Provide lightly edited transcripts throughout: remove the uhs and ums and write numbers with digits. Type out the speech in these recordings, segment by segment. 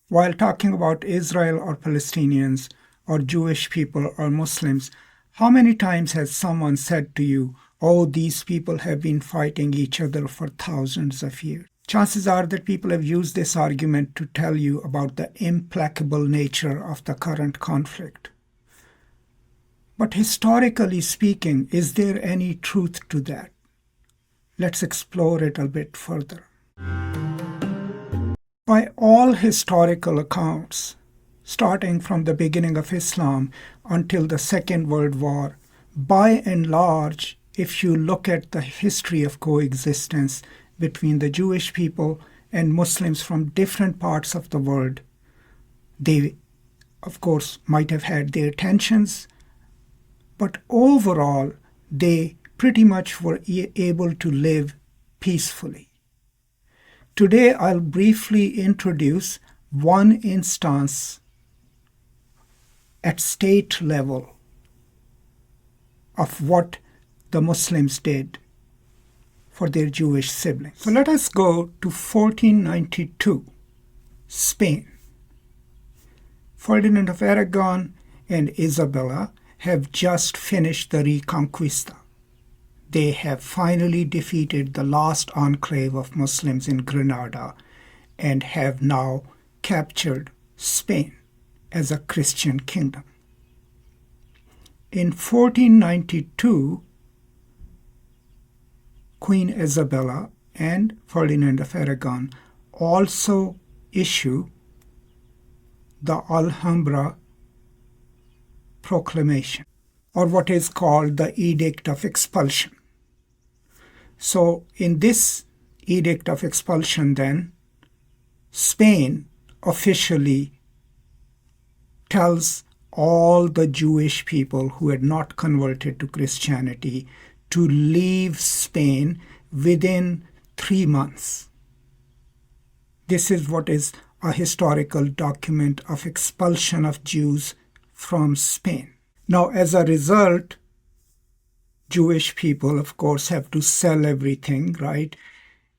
While talking about Israel or Palestinians or Jewish people or Muslims, how many times has someone said to you, oh, these people have been fighting each other for thousands of years? Chances are that people have used this argument to tell you about the implacable nature of the current conflict. But historically speaking, is there any truth to that? Let's explore it a bit further. By all historical accounts, starting from the beginning of Islam until the Second World War, by and large, if you look at the history of coexistence between the Jewish people and Muslims from different parts of the world, they, of course, might have had their tensions, but overall, they pretty much were able to live peacefully. Today, I'll briefly introduce one instance at state level of what the Muslims did for their Jewish siblings. So let us go to 1492, Spain. Ferdinand of Aragon and Isabella have just finished the Reconquista. They have finally defeated the last enclave of Muslims in Granada and have now captured Spain as a Christian kingdom. In 1492, Queen Isabella and Ferdinand of Aragon also issue the Alhambra Proclamation, or what is called the Edict of Expulsion. So in this Edict of Expulsion then, Spain officially tells all the Jewish people who had not converted to Christianity to leave Spain within 3 months. This is what is a historical document of expulsion of Jews from Spain. Now, as a result, Jewish people, of course, have to sell everything, right?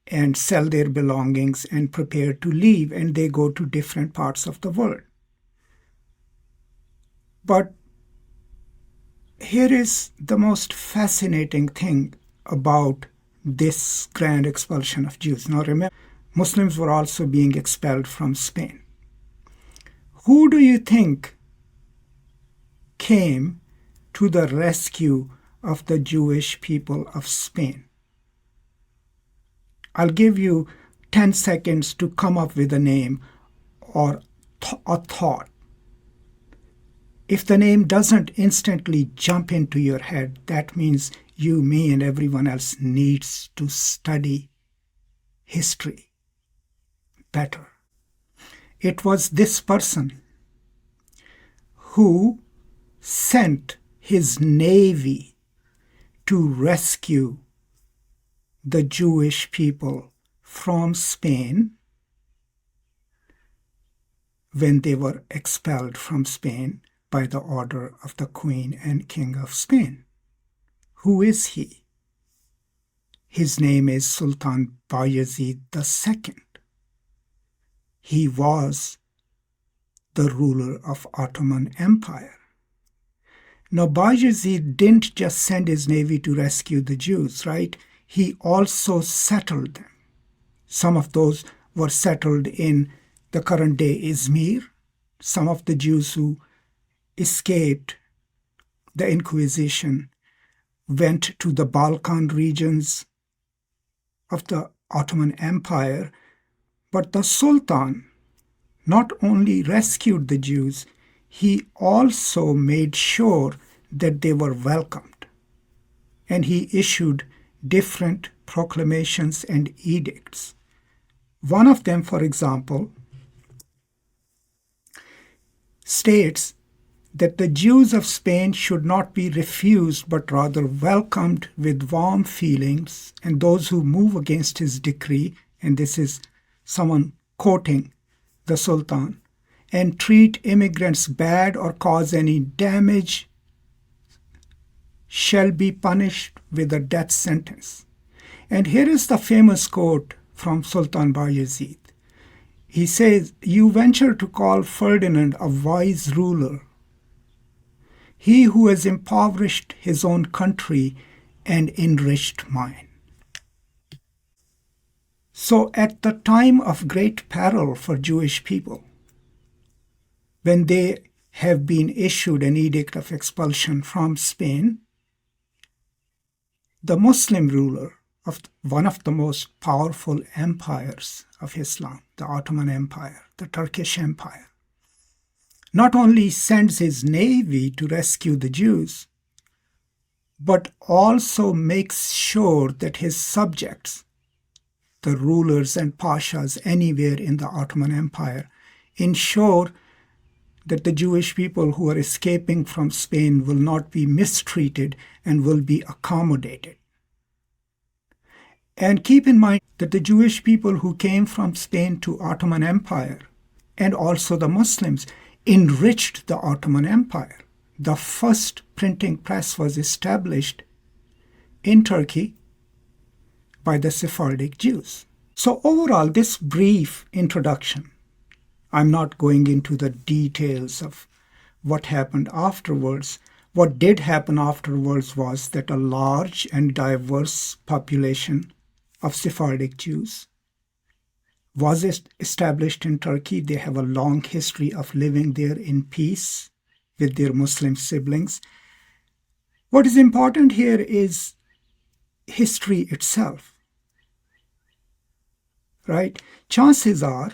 And sell their belongings and prepare to leave, and they go to different parts of the world. But here is the most fascinating thing about this grand expulsion of Jews. Now remember, Muslims were also being expelled from Spain. Who do you think came to the rescue of the Jewish people of Spain? I'll give you 10 seconds to come up with a name or a thought. If the name doesn't instantly jump into your head, that means you, me, and everyone else needs to study history better. It was this person who sent his navy to rescue the Jewish people from Spain when they were expelled from Spain by the order of the Queen and King of Spain. Who is he? His name is Sultan Bayezid II. He was the ruler of Ottoman Empire. Now, Bayezid didn't just send his navy to rescue the Jews, right? He also settled them. Some of those were settled in the current day Izmir. Some of the Jews who escaped the Inquisition went to the Balkan regions of the Ottoman Empire. But the Sultan not only rescued the Jews, he also made sure that they were welcomed. And he issued different proclamations and edicts. One of them, for example, states that the Jews of Spain should not be refused but rather welcomed with warm feelings, and those who move against his decree, and this is someone quoting the Sultan, and treat immigrants bad or cause any damage shall be punished with a death sentence. And here is the famous quote from Sultan Bayezid. He says, "You venture to call Ferdinand a wise ruler, he who has impoverished his own country and enriched mine." So at the time of great peril for Jewish people, when they have been issued an edict of expulsion from Spain, the Muslim ruler of one of the most powerful empires of Islam, the Ottoman Empire, the Turkish Empire, not only sends his navy to rescue the Jews, but also makes sure that his subjects, the rulers and pashas anywhere in the Ottoman Empire, ensure that the Jewish people who are escaping from Spain will not be mistreated and will be accommodated. And keep in mind that the Jewish people who came from Spain to Ottoman Empire, and also the Muslims, enriched the Ottoman Empire. The first printing press was established in Turkey by the Sephardic Jews. So overall, this brief introduction, I'm not going into the details of what happened afterwards. What did happen afterwards was that a large and diverse population of Sephardic Jews was established in Turkey. They have a long history of living there in peace with their Muslim siblings. What is important here is history itself, right? Chances are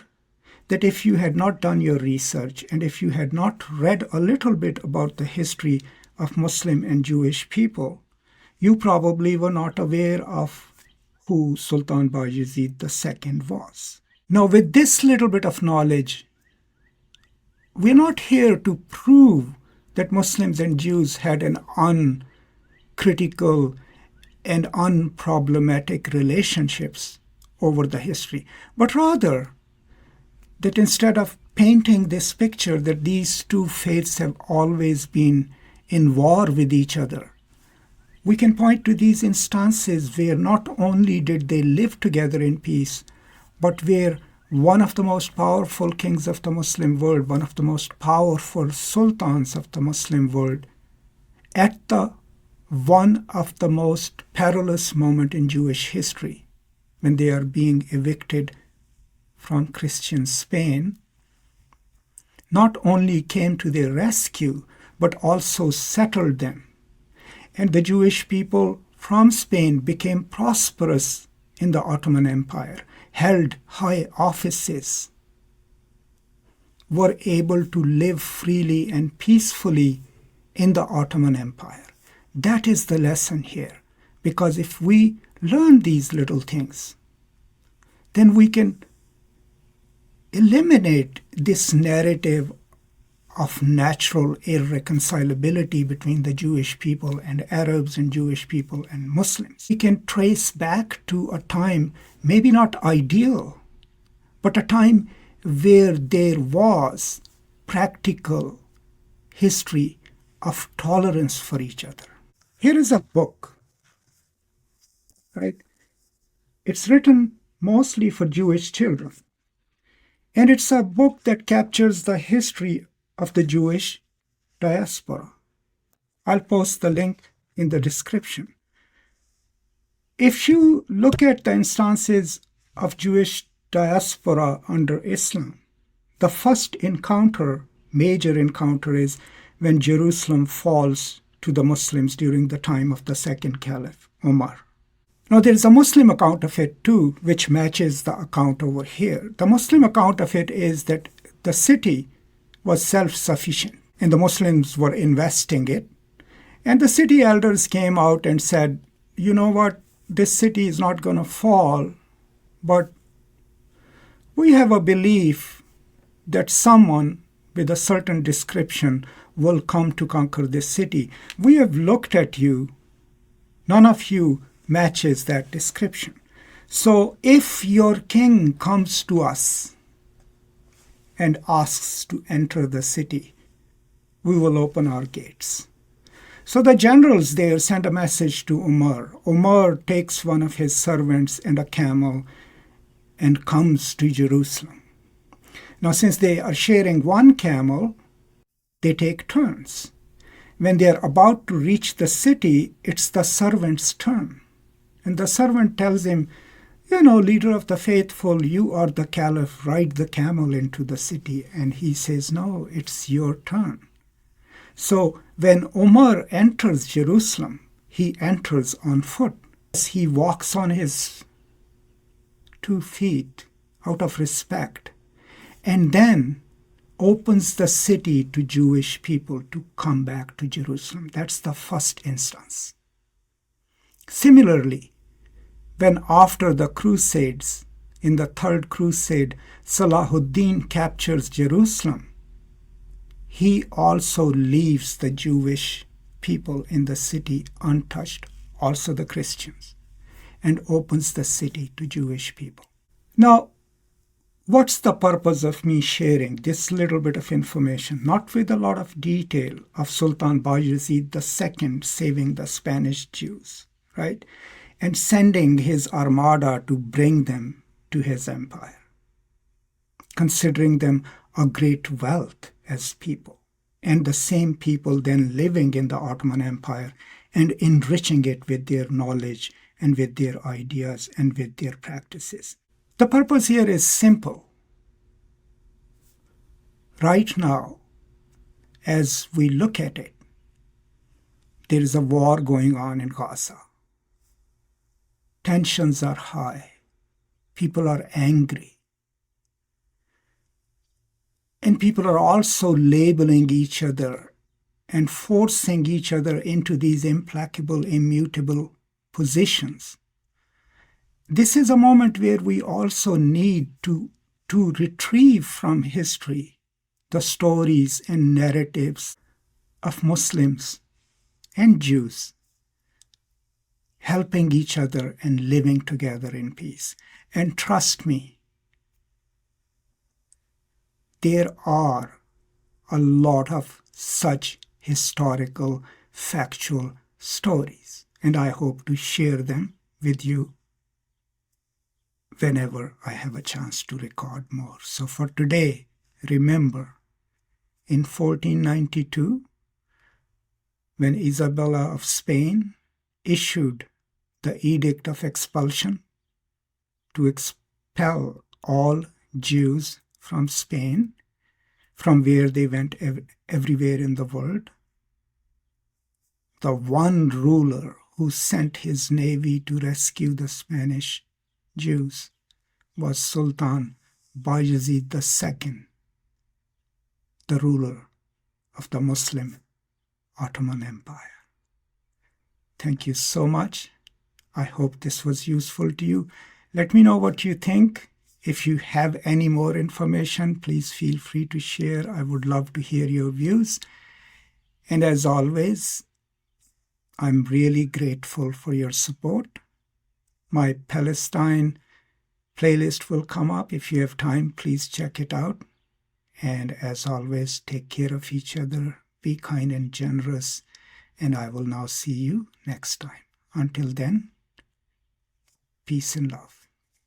that if you had not done your research and if you had not read a little bit about the history of Muslim and Jewish people, you probably were not aware of who Sultan Bayezid II was. Now, with this little bit of knowledge, we're not here to prove that Muslims and Jews had an uncritical and unproblematic relationships over the history, but rather that instead of painting this picture that these two faiths have always been in war with each other, we can point to these instances where not only did they live together in peace, but where one of the most powerful kings of the Muslim world, one of the most powerful sultans of the Muslim world, at one of the most perilous moment in Jewish history, when they are being evicted from Christian Spain, not only came to their rescue, but also settled them. And the Jewish people from Spain became prosperous in the Ottoman Empire, held high offices, were able to live freely and peacefully in the Ottoman Empire. That is the lesson here, because if we learn these little things, then we can eliminate this narrative of natural irreconcilability between the Jewish people and Arabs and Jewish people and Muslims. We can trace back to a time, maybe not ideal, but a time where there was practical history of tolerance for each other. Here is a book, right? It's written mostly for Jewish children. And it's a book that captures the history of the Jewish diaspora. I'll post the link in the description. If you look at the instances of Jewish diaspora under Islam, the first encounter, major encounter, is when Jerusalem falls to the Muslims during the time of the second Caliph, Umar. Now, there's a Muslim account of it too, which matches the account over here. The Muslim account of it is that the city was self-sufficient, and the Muslims were investing it. And the city elders came out and said, you know what, this city is not going to fall, but we have a belief that someone with a certain description will come to conquer this city. We have looked at you. None of you matches that description. So if your king comes to us and asks to enter the city, we will open our gates. So the generals there sent a message to Umar. Umar takes one of his servants and a camel and comes to Jerusalem. Now, since they are sharing one camel, they take turns. When they are about to reach the city, it's the servant's turn. And the servant tells him, leader of the faithful, you are the caliph, ride the camel into the city. And he says, no, it's your turn. So when Umar enters Jerusalem, he enters on foot. He walks on his 2 feet out of respect, and then opens the city to Jewish people to come back to Jerusalem. That's the first instance. Similarly, when after the Crusades, in the Third Crusade, Salahuddin captures Jerusalem, he also leaves the Jewish people in the city untouched, also the Christians, and opens the city to Jewish people. Now, what's the purpose of me sharing this little bit of information, not with a lot of detail, of Sultan Bayezid II saving the Spanish Jews, right? And sending his armada to bring them to his empire, considering them a great wealth as people, and the same people then living in the Ottoman Empire and enriching it with their knowledge and with their ideas and with their practices. The purpose here is simple. Right now, as we look at it, there is a war going on in Gaza. Tensions are high. People are angry. And people are also labeling each other and forcing each other into these implacable, immutable positions. This is a moment where we also need to retrieve from history the stories and narratives of Muslims and Jews helping each other and living together in peace. And trust me, there are a lot of such historical, factual stories, and I hope to share them with you whenever I have a chance to record more. So for today, remember, in 1492, when Isabella of Spain issued the Edict of Expulsion to expel all Jews from Spain, from where they went everywhere in the world, the one ruler who sent his navy to rescue the Spanish Jews was Sultan Bayezid II, the ruler of the Muslim Ottoman Empire. Thank you so much. I hope this was useful to you. Let me know what you think. If you have any more information, please feel free to share. I would love to hear your views. And as always, I'm really grateful for your support. My Palestine playlist will come up. If you have time, please check it out. And as always, take care of each other, be kind and generous, and I will now see you next time. Until then, peace and love.